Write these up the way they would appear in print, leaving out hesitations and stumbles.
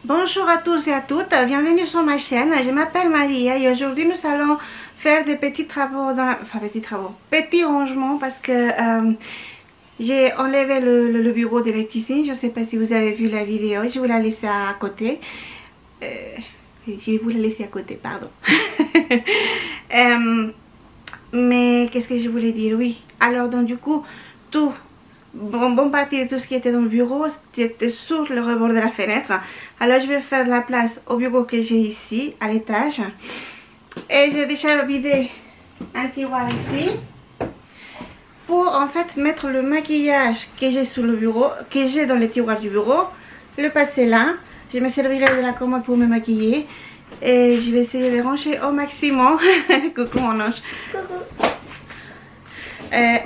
Bonjour à tous et à toutes, bienvenue sur ma chaîne. Je m'appelle Maria et aujourd'hui nous allons faire des petits travaux, petits rangements parce que j'ai enlevé le bureau de la cuisine. Je ne sais pas si vous avez vu la vidéo, je vous la laisse à côté. Je vais vous la laisser à côté, pardon. Mais qu'est-ce que je voulais dire? Oui, alors donc du coup, bon partie de tout ce qui était dans le bureau, c'était sur le rebord de la fenêtre. Alors je vais faire de la place au bureau que j'ai ici, à l'étage. Et j'ai déjà vidé un tiroir ici pour en fait mettre le maquillage que j'ai sur le bureau, que j'ai dans le tiroir du bureau, le passer là. Je me servirai de la commode pour me maquiller et je vais essayer de ranger au maximum. Coucou mon ange. Coucou.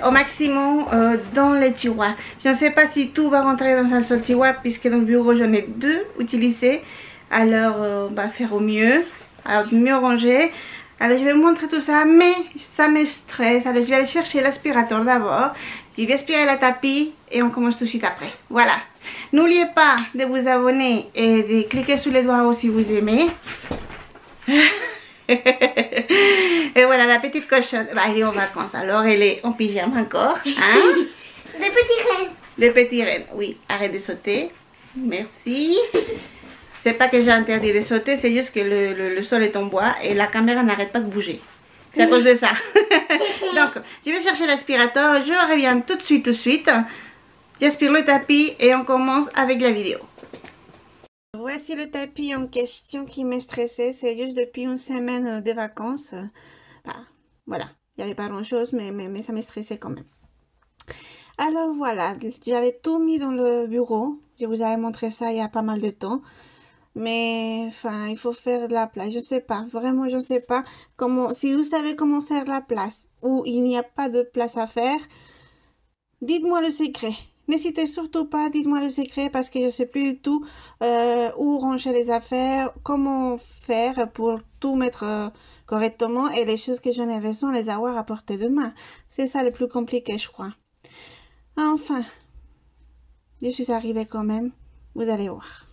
Au maximum dans les tiroirs. Je ne sais pas si tout va rentrer dans un seul tiroir puisque dans le bureau j'en ai deux utilisés. Alors on va faire au mieux, à mieux ranger. Alors je vais vous montrer tout ça, mais ça me stresse. Alors je vais aller chercher l'aspirateur d'abord. Je vais aspirer le tapis et on commence tout de suite après. Voilà. N'oubliez pas de vous abonner et de cliquer sur les doigts si vous aimez. Et voilà la petite cochonne, bah, elle est en vacances, alors elle est en pyjama encore, hein? Des petits rennes. Des petits rennes, oui, arrête de sauter, merci. C'est pas que j'ai interdit de sauter, c'est juste que le sol est en bois et la caméra n'arrête pas de bouger. C'est à cause de ça. Donc, je vais chercher l'aspirateur, je reviens tout de suite. J'aspire le tapis et on commence avec la vidéo. Voici le tapis en question qui m'est stressé. C'est juste depuis une semaine de vacances. Bah, voilà, il n'y avait pas grand chose, mais ça m'est stressé quand même. Alors voilà, j'avais tout mis dans le bureau. Je vous avais montré ça il y a pas mal de temps. Mais enfin, il faut faire de la place. Je ne sais pas, vraiment, je ne sais pas comment. Si vous savez comment faire de la place ou il n'y a pas de place à faire, dites-moi le secret. N'hésitez surtout pas, dites-moi le secret parce que je ne sais plus du tout où ranger les affaires, comment faire pour tout mettre correctement et les choses que j'en ai besoin, les avoir à portée de main. C'est ça le plus compliqué, je crois. Enfin, je suis arrivée quand même, vous allez voir.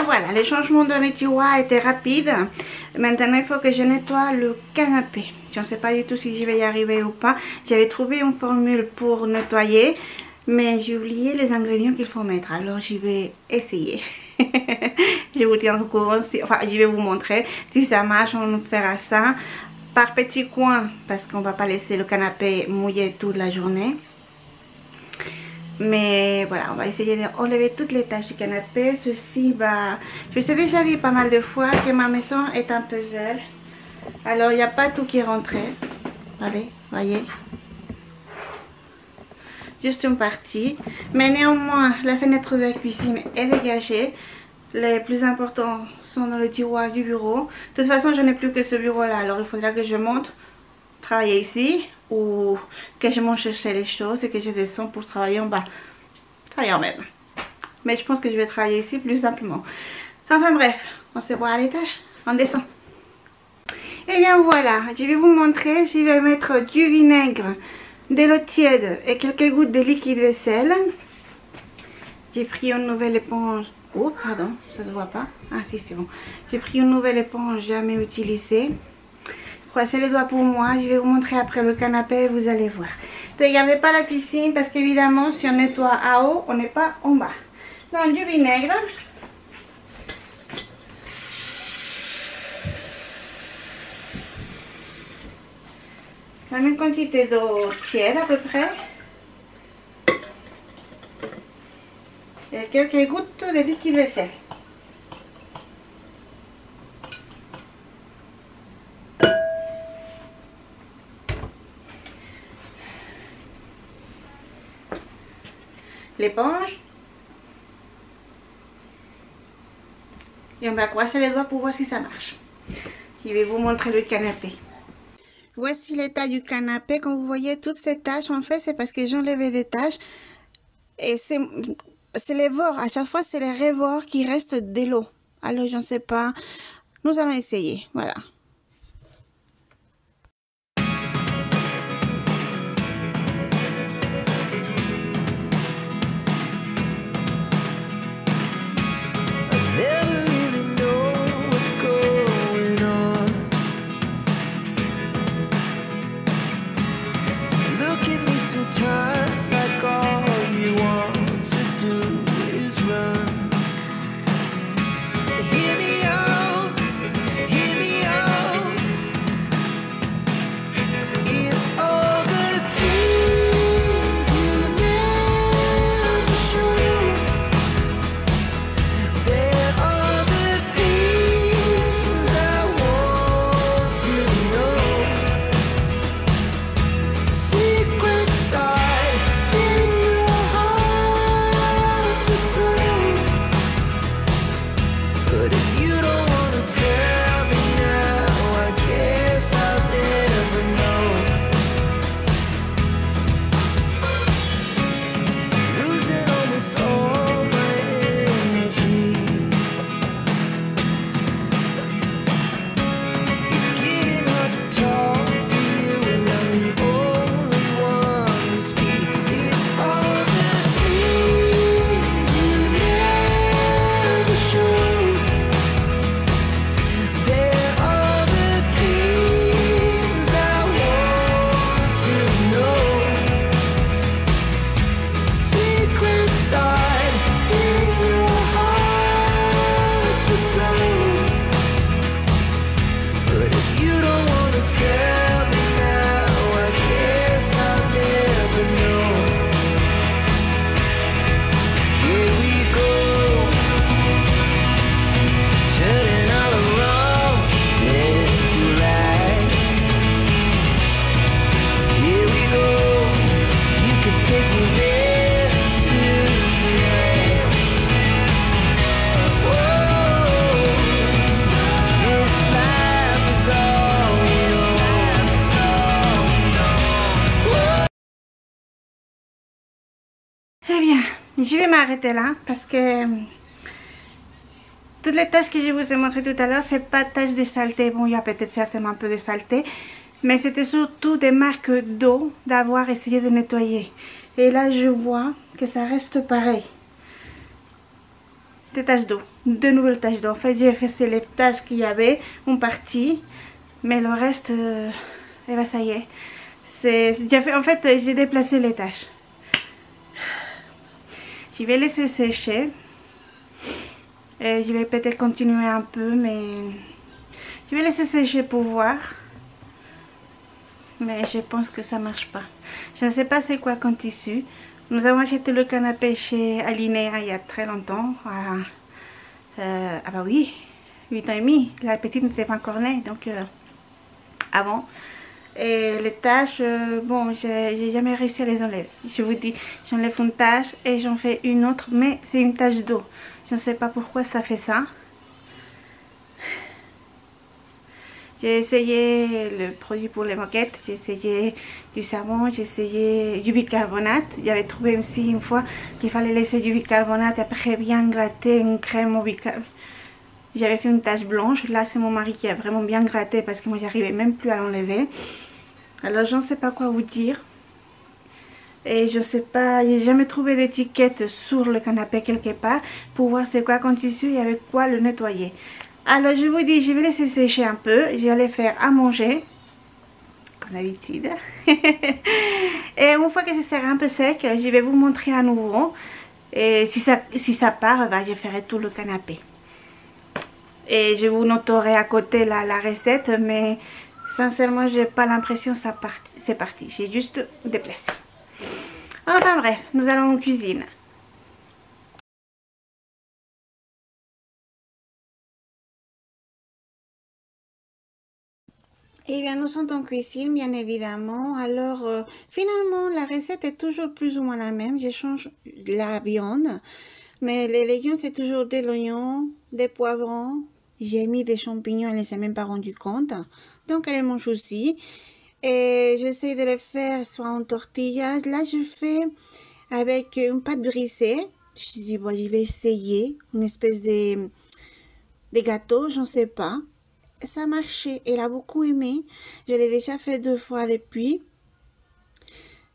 voilà, le changement de mes tiroirs était rapide. Maintenant, il faut que je nettoie le canapé. Je ne sais pas du tout si je vais y arriver ou pas. J'avais trouvé une formule pour nettoyer, mais j'ai oublié les ingrédients qu'il faut mettre. Alors, je vais essayer. Je vous tiendrai au courant, enfin, je vais vous montrer. Si ça marche, on fera ça par petits coins, parce qu'on ne va pas laisser le canapé mouillé toute la journée. Mais voilà, on va essayer d'enlever toutes les taches du canapé. Ceci va... Je vous ai déjà dit pas mal de fois que ma maison est un puzzle. Alors, il n'y a pas tout qui est rentré. Allez, voyez. Juste une partie. Mais néanmoins, la fenêtre de la cuisine est dégagée. Les plus importants sont dans le tiroir du bureau. De toute façon, je n'ai plus que ce bureau-là. Alors, il faudra que je monte travailler ici, ou que je monte chercher les choses et que je descends pour travailler en bas. Travailler en même. Mais je pense que je vais travailler ici plus simplement. Enfin bref, on se voit à l'étage. On descend. Et bien voilà, je vais vous montrer. Je vais mettre du vinaigre, de l'eau tiède et quelques gouttes de liquide vaisselle. J'ai pris une nouvelle éponge. Oh pardon, ça se voit pas. Ah si, c'est bon. J'ai pris une nouvelle éponge jamais utilisée. Croisez les doigts pour moi, je vais vous montrer après le canapé, vous allez voir. Ne regardez pas la cuisine parce qu'évidemment si on nettoie à haut, on n'est pas en bas. Donc du vinaigre. La même quantité d'eau tiède à peu près. Et quelques gouttes de liquide vaisselle. L'éponge et on va croiser les doigts pour voir si ça marche. Je vais vous montrer le canapé. Voici l'état du canapé. Comme vous voyez, toutes ces taches, en fait, c'est parce que j'ai enlevé des taches. Et c'est les bords. À chaque fois, c'est les rebords qui restent de l'eau. Alors, je ne sais pas. Nous allons essayer. Voilà. Eh bien, je vais m'arrêter là parce que toutes les tâches que je vous ai montrées tout à l'heure, c'est pas tâches de saleté. Bon, il y a peut-être certainement un peu de saleté, mais c'était surtout des marques d'eau d'avoir essayé de nettoyer. Et là, je vois que ça reste pareil. des taches d'eau, de nouvelles taches d'eau. En fait, j'ai effacé les taches qu'il y avait, une partie, mais le reste, eh ben, ça y est. En fait, j'ai déplacé les taches. Je vais laisser sécher. Et je vais peut-être continuer un peu, mais je vais laisser sécher pour voir. Mais je pense que ça marche pas. Je ne sais pas c'est quoi comme tissu. Nous avons acheté le canapé chez Alinea il y a très longtemps. Ah bah oui, 8 ans et demi. La petite n'était pas encore née, donc avant. Et les taches, bon, j'ai jamais réussi à les enlever. Je vous dis, j'enlève une tache et j'en fais une autre, mais c'est une tache d'eau. Je ne sais pas pourquoi ça fait ça. J'ai essayé le produit pour les moquettes, j'ai essayé du savon, j'ai essayé du bicarbonate. J'avais trouvé aussi une fois qu'il fallait laisser du bicarbonate après bien gratter une crème au bicarbonate. J'avais fait une tache blanche, là c'est mon mari qui a vraiment bien gratté parce que moi j'arrivais même plus à l'enlever. Alors je ne sais pas quoi vous dire. Et je sais pas, j'ai jamais trouvé d'étiquette sur le canapé quelque part pour voir c'est quoi comme tissu et avec quoi le nettoyer. Alors je vous dis, je vais laisser sécher un peu, je vais aller faire à manger, comme d'habitude. Et une fois que ce sera un peu sec, je vais vous montrer à nouveau. Et si ça part, bah, je ferai tout le canapé. Et je vous noterai à côté la recette, mais sincèrement, j'ai pas l'impression que c'est parti. J'ai juste déplacé. Enfin bref, nous allons en cuisine. Eh bien, nous sommes en cuisine, bien évidemment. Alors, finalement, la recette est toujours plus ou moins la même. Je change la viande, mais les légumes, c'est toujours de l'oignon, des poivrons. J'ai mis des champignons, elle ne s'est même pas rendu compte. Donc, elle les mange aussi. Et j'essaie de les faire soit en tortilla. Là, je fais avec une pâte brisée. Je dis, bon, je vais essayer une espèce de gâteau, je ne sais pas. Ça a marché, elle a beaucoup aimé. Je l'ai déjà fait 2 fois depuis.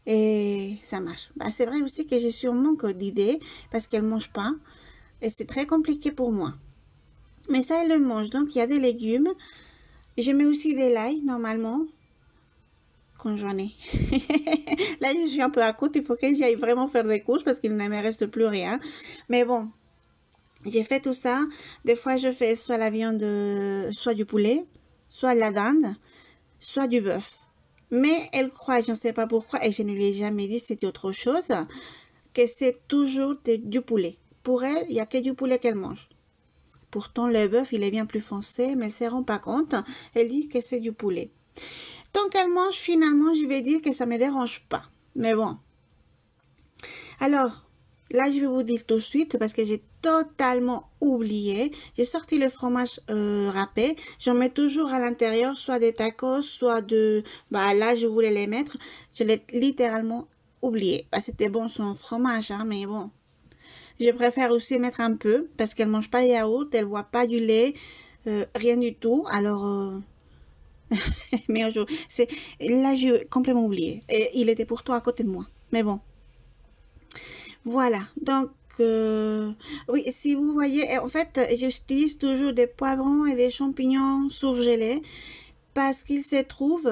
Et ça marche. Bah, c'est vrai aussi que j'ai sûrement que d'idées parce qu'elle ne mange pas. Et c'est très compliqué pour moi. Mais ça, elle le mange. Donc, il y a des légumes. Je mets aussi de l'ail, normalement. Quand j'en ai. Là, je suis un peu à côté. Il faut que j'aille vraiment faire des courses parce qu'il ne me reste plus rien. Mais bon. J'ai fait tout ça. Des fois, je fais soit la viande, soit du poulet, soit la dinde, soit du bœuf. Mais elle croit, je ne sais pas pourquoi, et je ne lui ai jamais dit c'était autre chose, que c'est toujours du poulet. Pour elle, il n'y a que du poulet qu'elle mange. Pourtant, le bœuf, il est bien plus foncé, mais elle ne se rend pas compte. Elle dit que c'est du poulet. Donc, elle mange, finalement, je vais dire que ça ne me dérange pas. Mais bon. Alors, là, je vais vous dire tout de suite parce que j'ai totalement oublié. J'ai sorti le fromage râpé. J'en mets toujours à l'intérieur, soit des tacos, soit de... Bah là, je voulais les mettre. Je l'ai littéralement oublié. Bah, c'était bon son fromage, hein, mais bon. Je préfère aussi mettre un peu parce qu'elle ne mange pas de yaourt, elle ne boit pas du lait, rien du tout. Alors... mais aujourd'hui, là, j'ai complètement oublié. Et il était pourtant à côté de moi. Mais bon. Voilà, donc, oui, si vous voyez, en fait, j'utilise toujours des poivrons et des champignons surgelés parce qu'il se trouve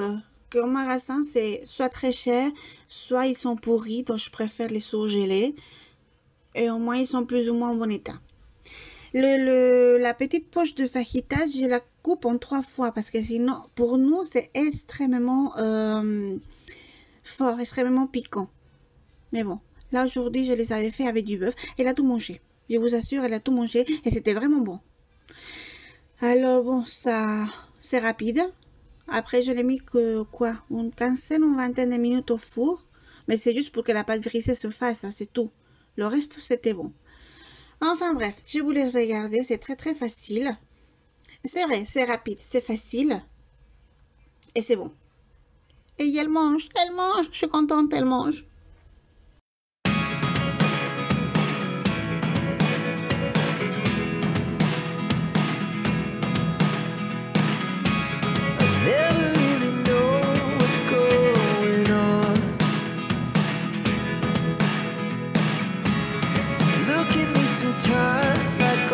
qu'au magasin, c'est soit très cher, soit ils sont pourris, donc je préfère les surgeler et au moins ils sont plus ou moins en bon état. La petite poche de fajitas, je la coupe en 3 fois parce que sinon, pour nous, c'est extrêmement fort, extrêmement piquant. Mais bon. Là, aujourd'hui, je les avais fait avec du bœuf. Elle a tout mangé. Je vous assure, elle a tout mangé. Et c'était vraiment bon. Alors, bon, ça, c'est rapide. Après, je l'ai mis que, quoi, une quinzaine ou une vingtaine de minutes au four. Mais c'est juste pour que la pâte brisée se fasse, hein, c'est tout. Le reste, c'était bon. Enfin, bref, je vous laisse regarder. C'est très, très facile. C'est vrai, c'est rapide, c'est facile. Et c'est bon. Et elle mange, elle mange. Je suis contente, elle mange. Sometimes like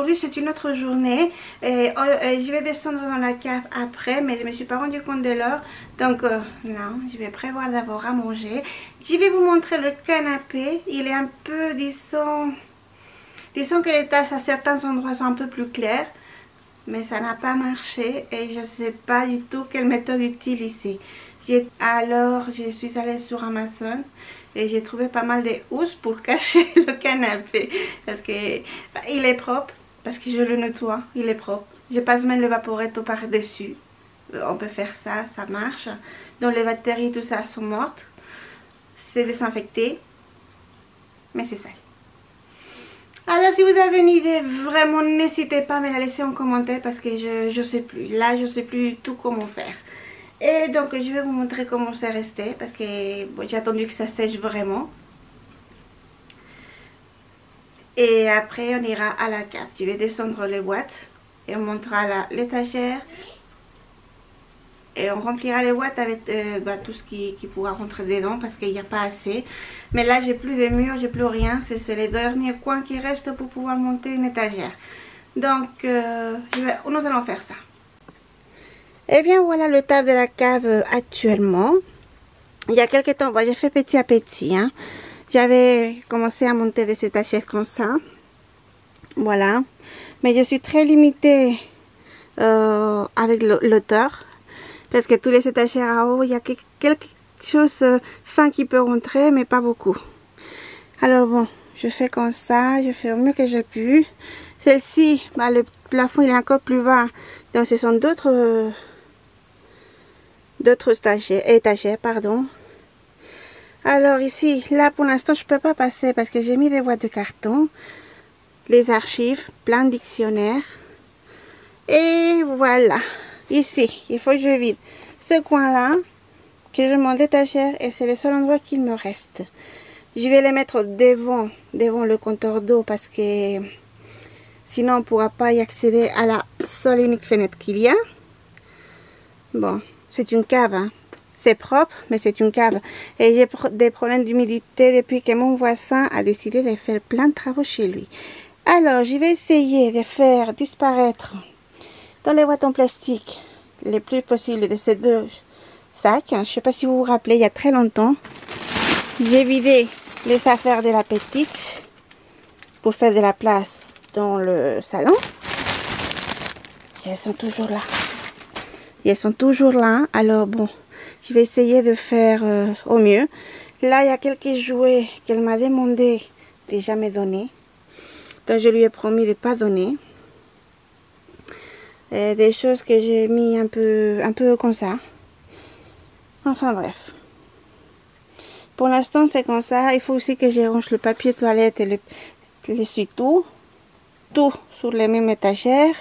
aujourd'hui c'est une autre journée. Et, je vais descendre dans la cave après, mais je me suis pas rendu compte de l'heure. Donc non, je vais prévoir d'abord à manger. Je vais vous montrer le canapé. Il est un peu, disons que les taches à certains endroits sont un peu plus claires. Mais ça n'a pas marché et je ne sais pas du tout quelle méthode utiliser. Alors je suis allée sur Amazon et j'ai trouvé pas mal de housses pour cacher le canapé. Parce que il est propre, parce que je le nettoie, il est propre. Je passe même le vaporetto par-dessus. On peut faire ça, ça marche. Donc les bactéries, tout ça sont mortes. C'est désinfecté, mais c'est sale. Alors si vous avez une idée, vraiment n'hésitez pas à me la laisser en commentaire parce que je sais plus. Là je sais plus du tout comment faire. Et donc je vais vous montrer comment c'est resté parce que bon, j'ai attendu que ça sèche vraiment. Et après on ira à la cave. Je vais descendre les boîtes et on montera l'étagère. Et on remplira les boîtes avec tout ce qui pourra rentrer dedans parce qu'il n'y a pas assez. Mais là j'ai plus de murs, j'ai plus rien. C'est les derniers coins qui restent pour pouvoir monter une étagère. Donc nous allons faire ça. Et bien voilà le tas de la cave actuellement. Il y a quelques temps, j'ai fait petit à petit. Hein. J'avais commencé à monter des étagères comme ça. Voilà. Mais je suis très limitée avec l'auteur. Parce que tous les étagères à eau, il y a quelque chose fin qui peut rentrer, mais pas beaucoup. Alors bon, je fais comme ça, je fais au mieux que je puis. Celle-ci, le plafond il est encore plus bas. Donc ce sont d'autres étagères, pardon. Alors ici, là pour l'instant je peux pas passer parce que j'ai mis des boîtes de carton, les archives, plein de dictionnaires. Et voilà. Ici, il faut que je vide ce coin-là, que je monte l'étagère et c'est le seul endroit qu'il me reste. Je vais les mettre devant le compteur d'eau parce que sinon on ne pourra pas y accéder à la seule et unique fenêtre qu'il y a. Bon, c'est une cave, hein. C'est propre, mais c'est une cave. Et j'ai des problèmes d'humidité depuis que mon voisin a décidé de faire plein de travaux chez lui. Alors, je vais essayer de faire disparaître dans les boîtes en plastique le plus possible de ces deux sacs. Je ne sais pas si vous vous rappelez, il y a très longtemps, j'ai vidé les affaires de la petite pour faire de la place dans le salon. Et elles sont toujours là. Et elles sont toujours là. Alors bon, je vais essayer de faire au mieux. Là, il y a quelques jouets qu'elle m'a demandé de jamais donner. Donc je lui ai promis de ne pas donner. Des choses que j'ai mis un peu comme ça. Enfin bref. Pour l'instant c'est comme ça. Il faut aussi que je range le papier toilette et l'essuie-tout. Tout sur les mêmes étagères.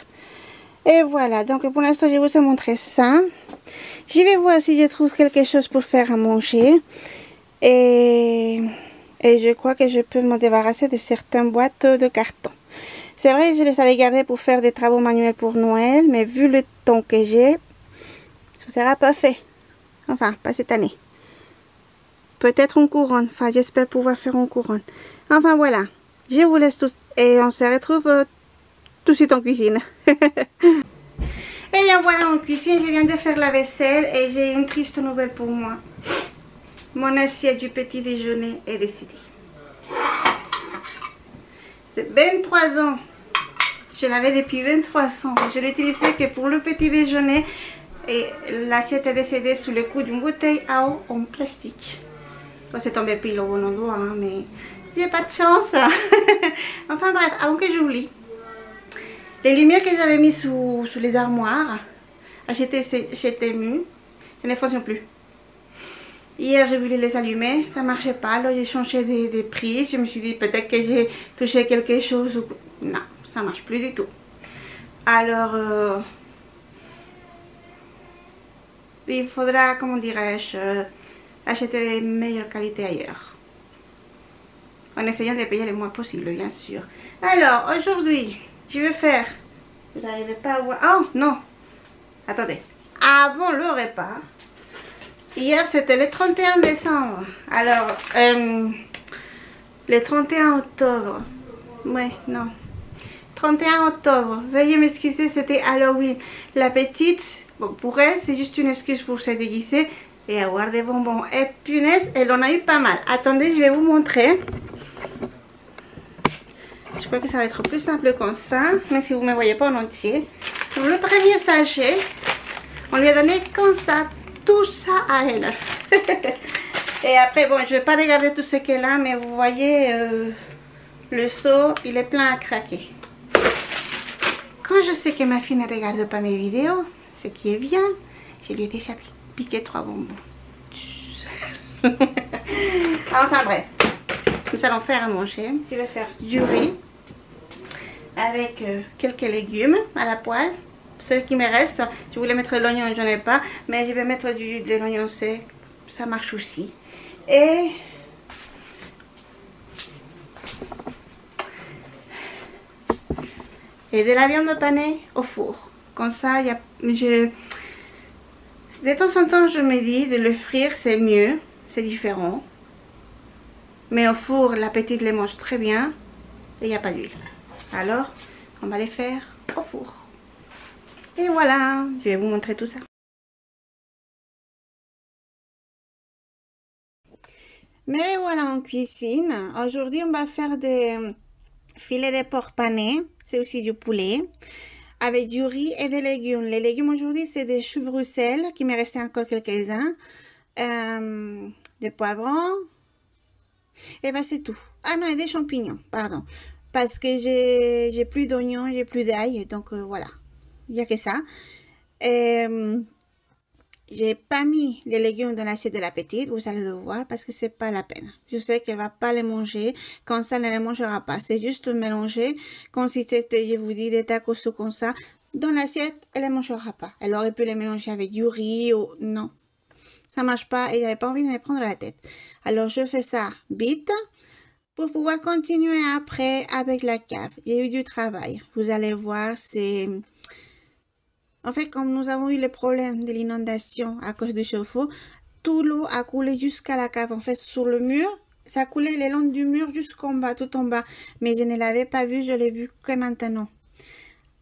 Et voilà. Donc pour l'instant je vous ai montré ça. Je vais voir si je trouve quelque chose pour faire à manger. Et je crois que je peux me débarrasser de certaines boîtes de carton. C'est vrai, je les avais gardées pour faire des travaux manuels pour Noël, mais vu le temps que j'ai, ça ne sera pas fait. Enfin, pas cette année. Peut-être une couronne. Enfin, j'espère pouvoir faire une couronne. Enfin, voilà. Je vous laisse tous et on se retrouve tout de suite en cuisine. Et bien voilà, en cuisine, je viens de faire la vaisselle et j'ai une triste nouvelle pour moi. Mon assiette du petit déjeuner est décidée. C'est 23 ans. Je l'avais depuis 23 ans. Je l'utilisais que pour le petit déjeuner. Et l'assiette est décédée sous le coup d'une bouteille à eau en plastique. Bon, c'est tombé pile au bon endroit, hein, mais j'ai pas de chance. Enfin bref, avant que j'oublie. Les lumières que j'avais mises sous les armoires, achetées chez Temu, elles ne fonctionnent plus. Hier j'ai voulu les allumer, ça marchait pas, alors j'ai changé des prises. Je me suis dit peut-être que j'ai touché quelque chose. Ou... Non, ça marche plus du tout. Alors, il faudra, comment dirais-je, acheter de meilleure qualité ailleurs. En essayant de payer le moins possible, bien sûr. Alors, aujourd'hui, je vais faire... Vous n'arrivez pas à voir... Oh, non. Attendez. Avant le repas... Hier c'était le 31 décembre. Alors, le 31 octobre. Ouais, non. 31 octobre. Veuillez m'excuser, c'était Halloween. La petite, bon, pour elle, c'est juste une excuse pour se déguiser et avoir des bonbons. Et punaise, elle en a eu pas mal. Attendez, je vais vous montrer. Je crois que ça va être plus simple comme ça, mais si vous ne me voyez pas en entier. Donc, le premier sachet, on lui a donné comme ça, tout ça à elle. Et après, bon, je ne vais pas regarder tout ce qu'elle a, mais vous voyez, le seau, il est plein à craquer. Quand je sais que ma fille ne regarde pas mes vidéos, ce qui est bien, je lui ai déjà piqué 3 bonbons. Enfin bref, nous allons faire à manger. Je vais faire du riz avec quelques légumes à la poêle. Ce qui me reste, je voulais mettre l'oignon, j'en ai pas, mais je vais mettre de l'oignon sec, ça marche aussi. Et de la viande panée au four. Comme ça, de temps en temps, je me dis de le frire, c'est mieux, c'est différent. Mais au four, la petite les mange très bien et il n'y a pas d'huile. Alors, on va les faire au four. Et voilà, je vais vous montrer tout ça. Mais voilà en cuisine. Aujourd'hui, on va faire des filets de porc pané. C'est aussi du poulet. Avec du riz et des légumes. Les légumes aujourd'hui, c'est des choux Bruxelles, qui me restait encore quelques-uns. Des poivrons. Et ben c'est tout. Ah non, et des champignons, pardon. Parce que j'ai plus d'oignons, j'ai plus d'ail. Donc voilà. Il n'y a que ça. J'ai pas mis les légumes dans l'assiette de la petite, vous allez le voir, parce que c'est pas la peine. Je sais qu'elle va pas les manger, comme ça elle ne les mangera pas. C'est juste mélanger, comme si c'était, je vous dis, des tacos ou comme ça. Dans l'assiette, elle ne les mangera pas. Elle aurait pu les mélanger avec du riz ou... Non, ça marche pas et j'avais pas envie de me prendre la tête. Alors je fais ça vite pour pouvoir continuer après avec la cave. Il y a eu du travail. Vous allez voir, c'est... En fait, comme nous avons eu le problème de l'inondation à cause du chauffe-eau, tout l'eau a coulé jusqu'à la cave. En fait, sur le mur, ça coulait le long du mur jusqu'en bas, tout en bas. Mais je ne l'avais pas vu, je l'ai vu que maintenant.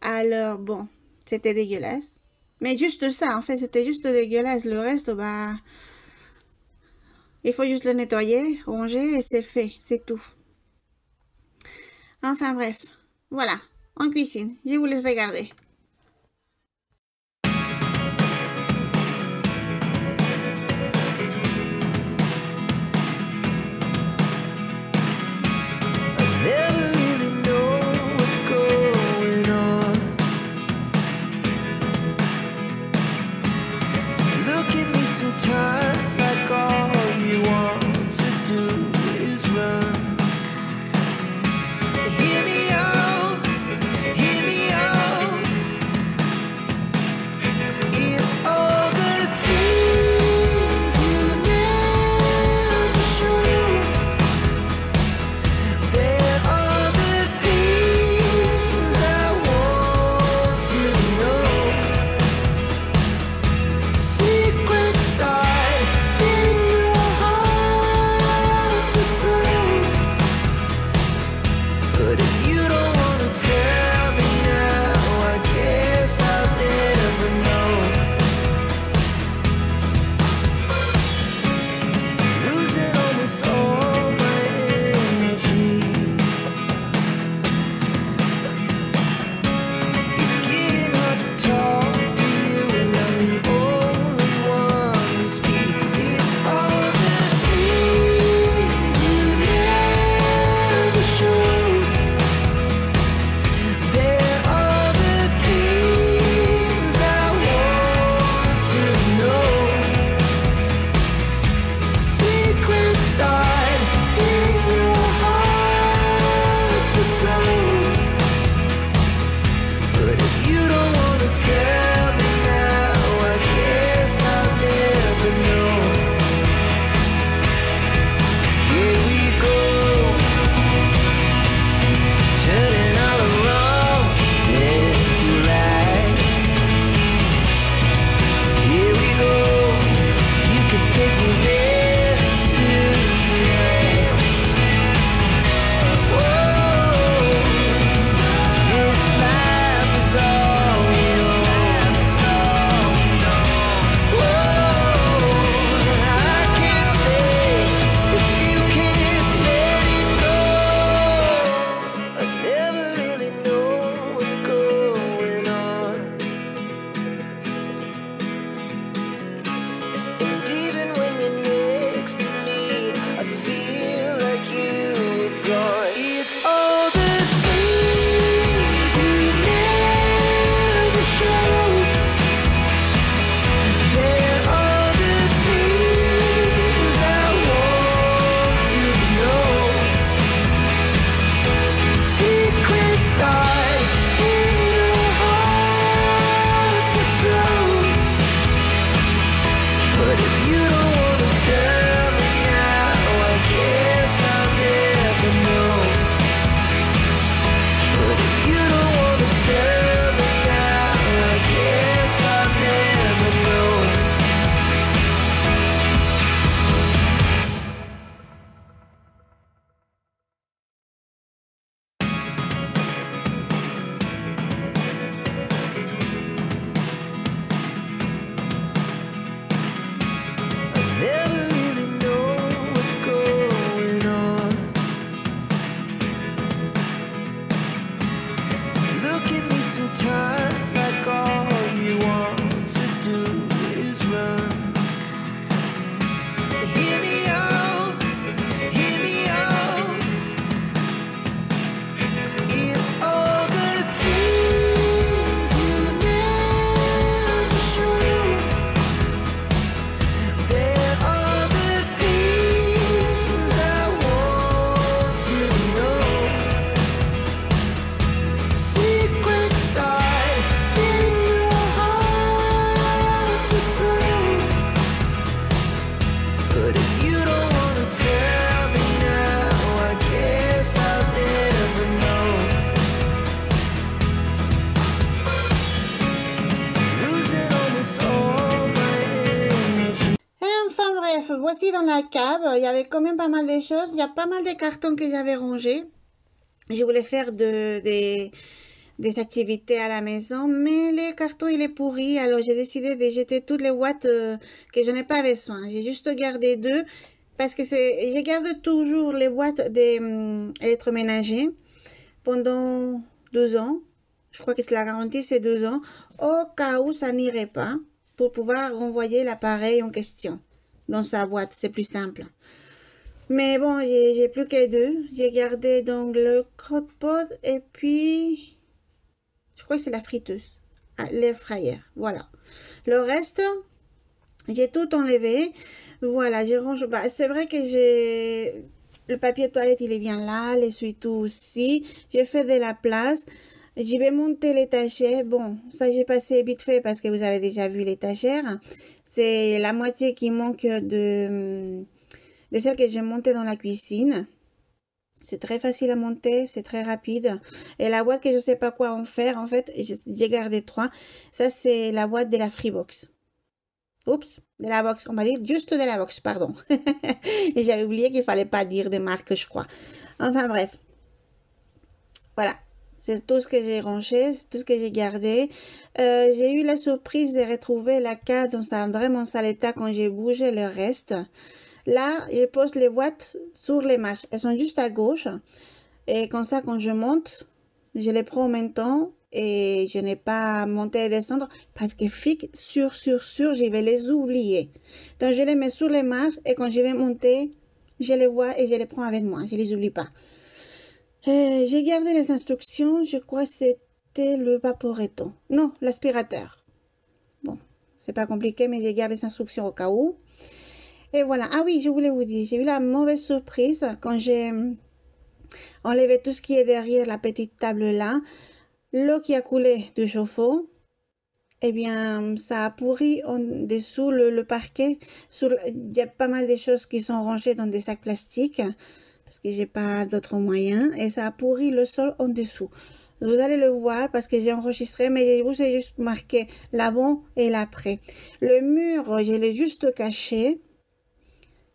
Alors, bon, c'était dégueulasse. Mais juste ça, en fait, c'était juste dégueulasse. Le reste, bah... il faut juste le nettoyer, ranger et c'est fait, c'est tout. Enfin bref, voilà, en cuisine. Je vous laisse regarder. voici dans la cave. Il y avait quand même pas mal de choses. Il y a pas mal de cartons que j'avais rangés. Je voulais faire des activités à la maison, mais le carton il est pourri. Alors j'ai décidé de jeter toutes les boîtes que je n'ai pas besoin. J'ai juste gardé deux parce que je garde toujours les boîtes des électroménagers pendant 2 ans. Je crois que c'est la garantie, c'est 2 ans. Au cas où ça n'irait pas, pour pouvoir renvoyer l'appareil en question dans sa boîte, c'est plus simple. Mais bon, j'ai plus que 2. J'ai gardé donc le croque-pot et puis je crois que c'est la friteuse, l'air fryer. Voilà. Le reste, j'ai tout enlevé. Voilà, je range. Bah, c'est vrai que j'ai le papier toilette, il est bien là, l'essuie-tout aussi. J'ai fait de la place. Je vais monter l'étagère. Bon, ça j'ai passé vite fait parce que vous avez déjà vu l'étagère. C'est la moitié qui manque de celle que j'ai montée dans la cuisine. C'est très facile à monter, c'est très rapide. Et la boîte que je sais pas quoi en faire, en fait, j'ai gardé 3. Ça, c'est la boîte de la Freebox. Oups, de la box, on va dire juste de la box, pardon. Et j'avais oublié qu'il fallait pas dire des marques, je crois. Enfin bref. Voilà. C'est tout ce que j'ai rangé, c'est tout ce que j'ai gardé. J'ai eu la surprise de retrouver la cave dans un vraiment sale état quand j'ai bougé le reste. Là, je pose les boîtes sur les marches. Elles sont juste à gauche. Et comme ça, quand je monte, je les prends en même temps. Et je n'ai pas à monter et descendre. Parce que sûr, je vais les oublier. Donc, je les mets sur les marches. Et quand je vais monter, je les vois et je les prends avec moi. Je les oublie pas. J'ai gardé les instructions. Je crois que c'était le vaporetto. Non, l'aspirateur. Bon, c'est pas compliqué, mais j'ai gardé les instructions au cas où. Et voilà. Ah oui, je voulais vous dire, j'ai eu la mauvaise surprise quand j'ai enlevé tout ce qui est derrière la petite table là. L'eau qui a coulé du chauffe-eau, eh bien, ça a pourri en dessous le parquet. Il y a pas mal de choses qui sont rangées dans des sacs plastiques parce que j'ai pas d'autres moyens et ça a pourri le sol en dessous. Vous allez le voir parce que j'ai enregistré, mais je vous ai juste marqué l'avant et l'après. Le mur, je l'ai juste caché.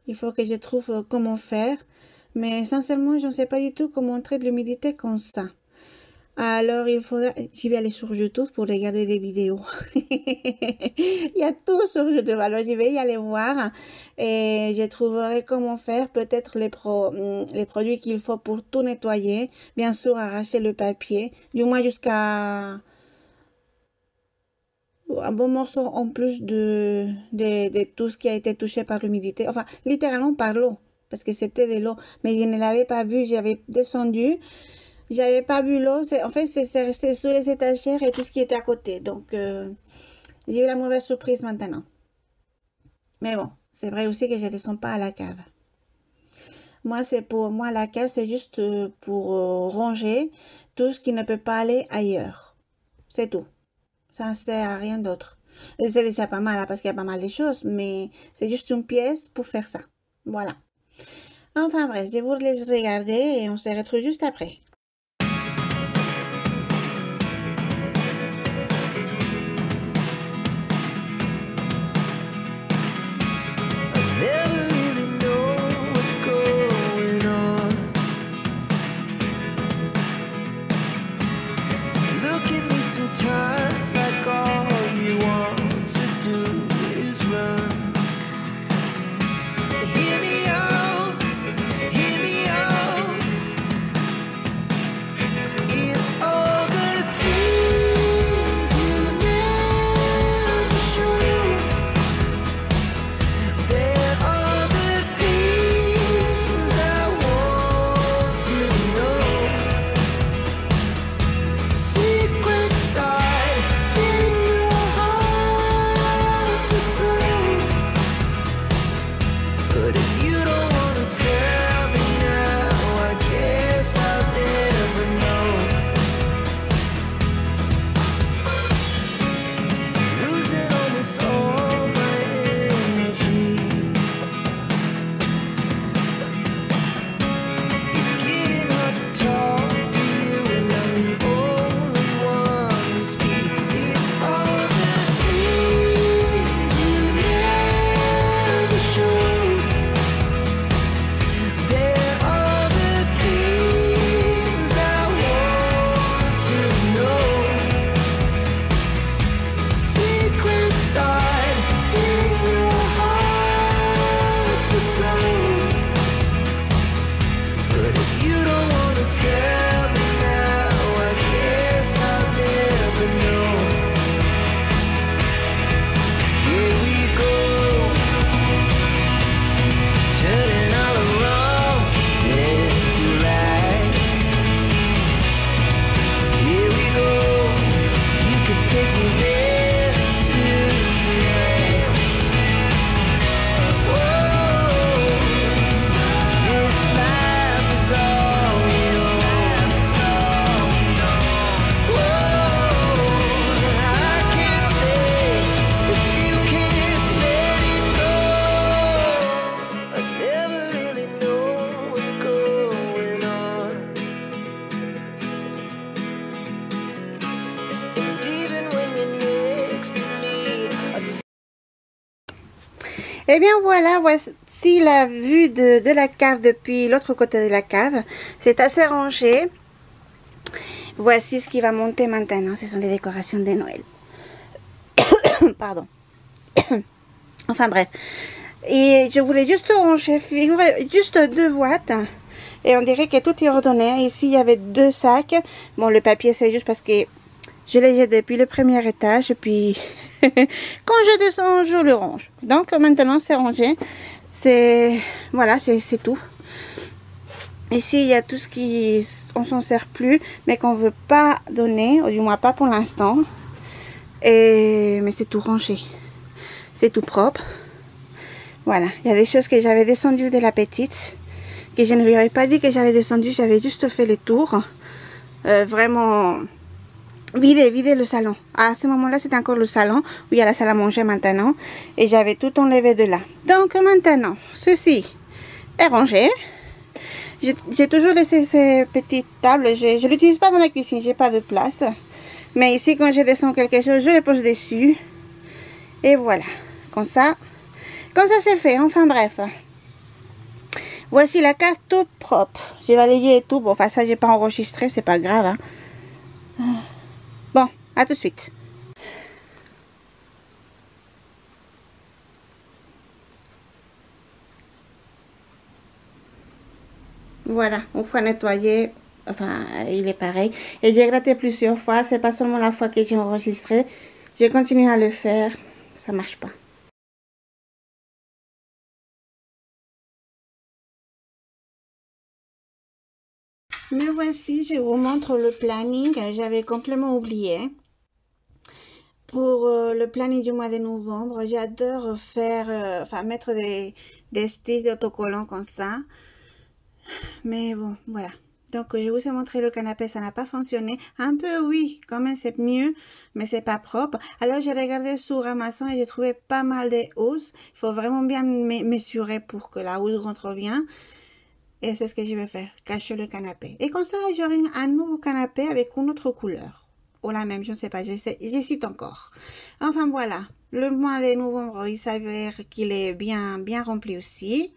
Il faut que je trouve comment faire. Mais sincèrement, je ne sais pas du tout comment entrer de l'humidité comme ça. Alors, il faudra... J'y vais aller sur YouTube pour regarder des vidéos. Il y a tout sur YouTube. Alors, je vais y aller voir. Et je trouverai comment faire. Peut-être les produits qu'il faut pour tout nettoyer. Bien sûr, arracher le papier. Du moins jusqu'à... un bon morceau en plus de tout ce qui a été touché par l'humidité. Enfin, littéralement par l'eau. Parce que c'était de l'eau. Mais je ne l'avais pas vu. J'avais descendu. J'avais pas vu l'eau. En fait, c'est resté sur les étagères et tout ce qui était à côté. Donc, j'ai eu la mauvaise surprise maintenant. Mais bon, c'est vrai aussi que je ne descends pas à la cave. Pour moi, la cave, c'est juste pour ranger tout ce qui ne peut pas aller ailleurs. C'est tout. Ça ne sert à rien d'autre. C'est déjà pas mal, hein, parce qu'il y a pas mal de choses, mais c'est juste une pièce pour faire ça. Voilà. Enfin bref, je vous laisse regarder et on se retrouve juste après. Eh bien voilà, voici la vue de la cave depuis l'autre côté de la cave. C'est assez rangé. Voici ce qui va monter maintenant. Ce sont les décorations de Noël. Pardon. Enfin bref. Et je voulais juste ranger, juste 2 boîtes. Et on dirait que tout est ordonné. Ici, il y avait 2 sacs. Bon, le papier, c'est juste parce que je l'ai jeté depuis le premier étage. Et puis, quand je descends, je le range. Donc, maintenant, c'est rangé. Voilà, c'est tout. Ici, il y a tout ce qui... on s'en sert plus, mais qu'on veut pas donner. Ou du moins, pas pour l'instant. Mais c'est tout rangé. C'est tout propre. Voilà, il y a des choses que j'avais descendues de la petite, que je ne lui avais pas dit que j'avais descendu, j'avais juste fait les tours, vraiment vider le salon. À ce moment-là, c'était encore le salon, où il y a la salle à manger maintenant, et j'avais tout enlevé de là. Donc maintenant, ceci est rangé. J'ai toujours laissé ces petites tables, je ne l'utilise pas dans la cuisine, j'ai pas de place. Mais ici, quand je descends quelque chose, je les pose dessus. Et voilà, comme ça c'est fait, enfin bref. Voici la cave toute propre. J'ai balayé et tout. Bon, enfin ça j'ai pas enregistré, c'est pas grave. Hein. Bon, à tout de suite. Voilà, une fois nettoyé, enfin il est pareil. Et j'ai gratté plusieurs fois, c'est pas seulement la fois que j'ai enregistré. J'ai continué à le faire, ça marche pas. Me voici, je vous montre le planning, j'avais complètement oublié. Pour le planning du mois de novembre, j'adore faire, enfin mettre des stickers d'autocollants comme ça. Mais bon, voilà. Donc je vous ai montré le canapé, ça n'a pas fonctionné. Un peu oui, quand même c'est mieux, mais c'est pas propre. Alors j'ai regardé sur Amazon et j'ai trouvé pas mal de housses. Il faut vraiment bien mesurer pour que la housse rentre bien. Et c'est ce que je vais faire, cacher le canapé. Et comme ça, j'aurai un nouveau canapé avec une autre couleur. Ou la même, je ne sais pas, j'hésite encore. Enfin voilà, le mois de novembre, il s'avère qu'il est bien rempli aussi.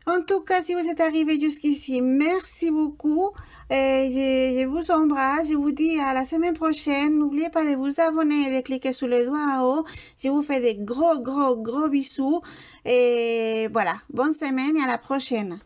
En tout cas, si vous êtes arrivé jusqu'ici, merci beaucoup. Je vous embrasse, je vous dis à la semaine prochaine. N'oubliez pas de vous abonner et de cliquer sur le doigt en haut. Je vous fais des gros bisous. Et voilà, bonne semaine et à la prochaine.